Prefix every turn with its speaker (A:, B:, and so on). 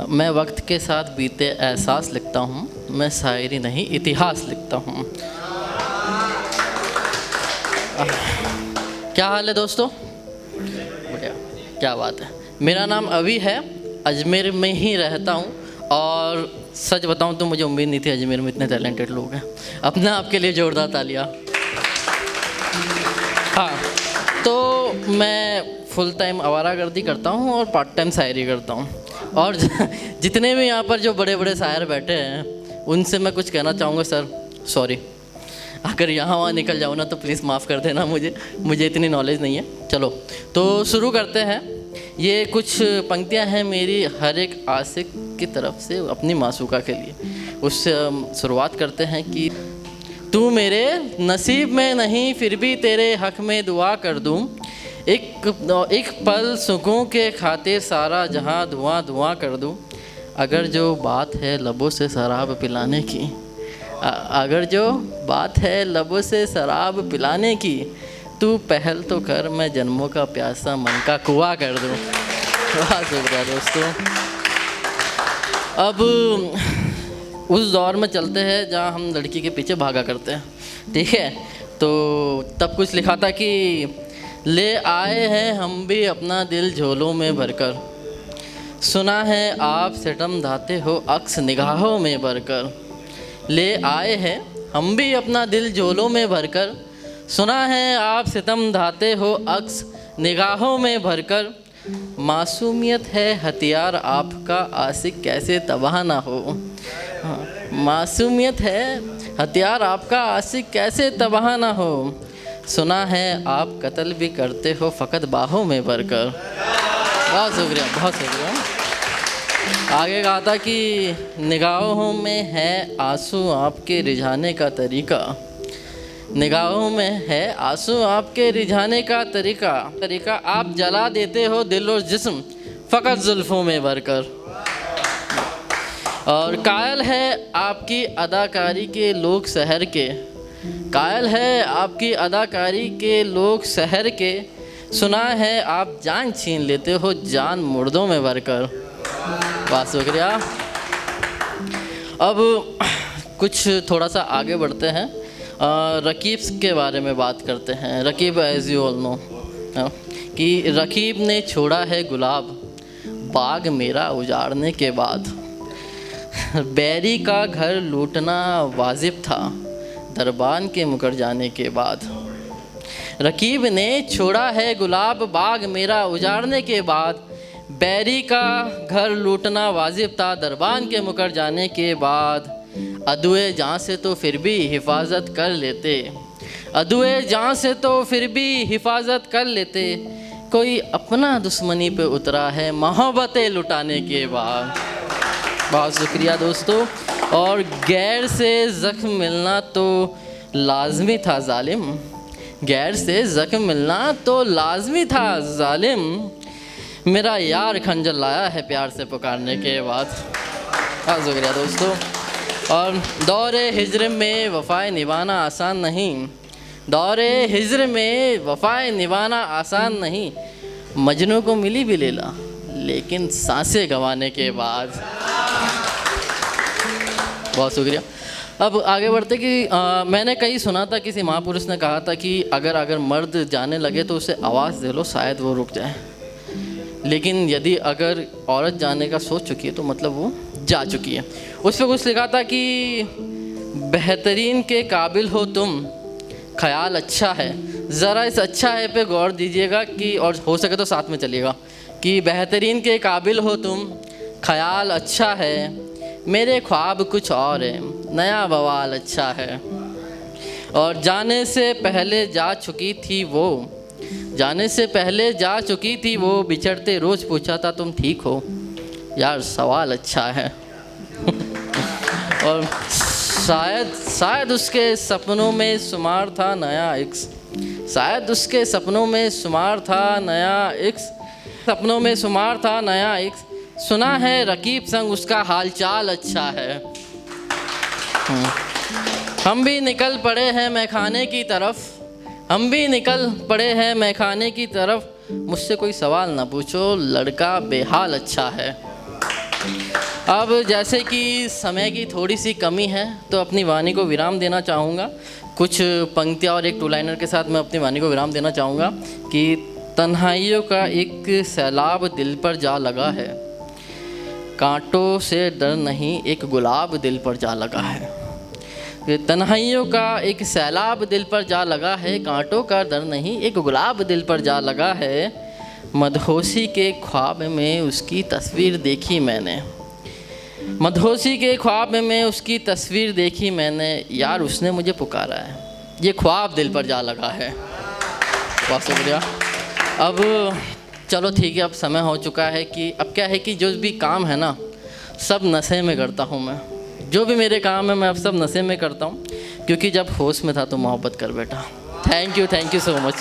A: मैं वक्त के साथ बीते एहसास लिखता हूँ, मैं शायरी नहीं इतिहास लिखता हूँ। क्या हाल है दोस्तों? बढ़िया, क्या बात है। मेरा नाम अभी है, अजमेर में ही रहता हूँ और सच बताऊँ तो मुझे उम्मीद नहीं थी अजमेर में इतने टैलेंटेड लोग हैं। अपना आपके लिए जोरदार तालियाँ। हाँ, तो मैं फुल टाइम आवारागर्दी करता हूँ और पार्ट टाइम शायरी करता हूँ। और जितने भी यहाँ पर जो बड़े बड़े शायर बैठे हैं उनसे मैं कुछ कहना चाहूँगा। सर सॉरी, अगर यहाँ वहाँ निकल जाऊँ ना तो प्लीज़ माफ़ कर देना, मुझे इतनी नॉलेज नहीं है। चलो तो शुरू करते हैं। ये कुछ पंक्तियाँ हैं मेरी हर एक आशिक की तरफ से अपनी मासूका के लिए। उससे शुरुआत करते हैं कि तू मेरे नसीब में नहीं फिर भी तेरे हक़ में दुआ कर दूँ, एक पल सुकून के खातिर सारा जहां धुआं धुआं कर दूं। अगर जो बात है लबों से शराब पिलाने की, अगर जो बात है लबों से शराब पिलाने की, तू पहल तो कर, मैं जन्मों का प्यासा मन का कुआं कर दूं। वाह शुक्रिया दोस्तों। अब उस दौर में चलते हैं जहां हम लड़की के पीछे भागा करते हैं, ठीक है। तो तब कुछ लिखा था कि ले आए हैं हम भी अपना दिल झोलों में भरकर, सुना है आप सितम ढाते हो अक्स निगाहों में भरकर। ले आए हैं हम भी अपना दिल झोलों में भरकर, सुना है आप सितम ढाते हो अक्स निगाहों में भरकर। मासूमियत है हथियार आपका, आशिक कैसे तबाह ना हो। मासूमियत है हथियार आपका, आशिक कैसे तबाह ना हो। सुना है आप कत्ल भी करते हो फ़कत बाहों में भरकर। बहुत शुक्रिया, बहुत शुक्रिया। आगे कहा था कि निगाहों में है आंसू आपके रिझाने का तरीका, निगाहों में है आंसू आपके रिझाने का तरीका आप जला देते हो दिल और जिस्म फ़कत जुल्फ़ों में भरकर। और कायल है आपकी अदाकारी के लोग शहर के, कायल है आपकी अदाकारी के लोग शहर के, सुना है आप जान छीन लेते हो जान मुर्दों में भरकर। बहुत शुक्रिया। अब कुछ थोड़ा सा आगे बढ़ते हैं, रकीब के बारे में बात करते हैं। Raqib as you all know कि रकीब ने छोड़ा है गुलाब बाग मेरा उजाड़ने के बाद, बैरी का घर लूटना वाजिब था दरबान के मुकर जाने के बाद। रकीब ने छोड़ा है गुलाब बाग मेरा उजाड़ने के बाद, बैरी का घर लूटना वाजिब था दरबान के मुकर जाने के बाद। अदुए जान से तो फिर भी हिफाजत कर लेते, अदुए जान से तो फिर भी हिफाजत कर लेते, कोई अपना दुश्मनी पे उतरा है मोहब्बतें लुटाने के बाद। बहुत शुक्रिया दोस्तों। और गैर से ज़ख्म मिलना तो लाजमी था जालिम, गैर से ज़ख्म मिलना तो लाजमी था जालिम, मेरा यार खंजर लाया है प्यार से पुकारने के बाद। बहुत शुक्रिया दोस्तों। और दौरे हिज्र में वफ़ाए निभाना आसान नहीं, दौरे हिज्र में वफ़ाए निभाना आसान नहीं, मजनू को मिली भी लैला लेकिन सांसें गंवाने के बाद। बहुत शुक्रिया। अब आगे बढ़ते कि मैंने कहीं सुना था, किसी महापुरुष ने कहा था कि अगर मर्द जाने लगे तो उसे आवाज़ दे लो, शायद वो रुक जाए। लेकिन यदि अगर औरत जाने का सोच चुकी है तो मतलब वो जा चुकी है। उस पर कुछ लिखा था कि बेहतरीन के काबिल हो तुम, ख्याल अच्छा है, ज़रा इस अच्छा है पे गौर दीजिएगा कि, और हो सके तो साथ में चलिएगा कि बेहतरीन के काबिल हो तुम, ख्याल अच्छा है, मेरे ख्वाब कुछ और है, नया बवाल अच्छा है। और जाने से पहले जा चुकी थी वो, जाने से पहले जा चुकी थी वो, बिछड़ते रोज़ पूछा था तुम ठीक हो, यार सवाल अच्छा है। और शायद उसके सपनों में शुमार था नया इक्स, शायद उसके सपनों में शुमार था नया इक्स, सपनों में शुमार था नया इक्स, सुना है रकीब संग उसका हालचाल अच्छा है। हम भी निकल पड़े हैं मैखाने की तरफ, हम भी निकल पड़े हैं मैखाने की तरफ, मुझसे कोई सवाल ना पूछो लड़का बेहाल अच्छा है। अब जैसे कि समय की थोड़ी सी कमी है तो अपनी वाणी को विराम देना चाहूँगा। कुछ पंक्तियाँ और एक टू लाइनर के साथ मैं अपनी वाणी को विराम देना चाहूँगा कि तन्हाइयों का एक सैलाब दिल पर जा लगा है, कांटों से डर नहीं एक गुलाब दिल पर जा लगा है। तन्हाइयों का एक सैलाब दिल पर जा लगा है, कांटों का डर नहीं एक गुलाब दिल पर जा लगा है। मदहोशी के ख्वाब में उसकी तस्वीर देखी मैंने, मदहोशी के ख्वाब में उसकी तस्वीर देखी मैंने, यार उसने मुझे पुकारा है, ये ख्वाब दिल पर जा लगा है। बहुत शुक्रिया। अब चलो ठीक है, अब समय हो चुका है कि अब क्या है कि जो भी काम है ना सब नशे में करता हूँ मैं, जो भी मेरे काम है मैं अब सब नशे में करता हूँ, क्योंकि जब होश में था तो मोहब्बत कर बैठा। Thank you so much.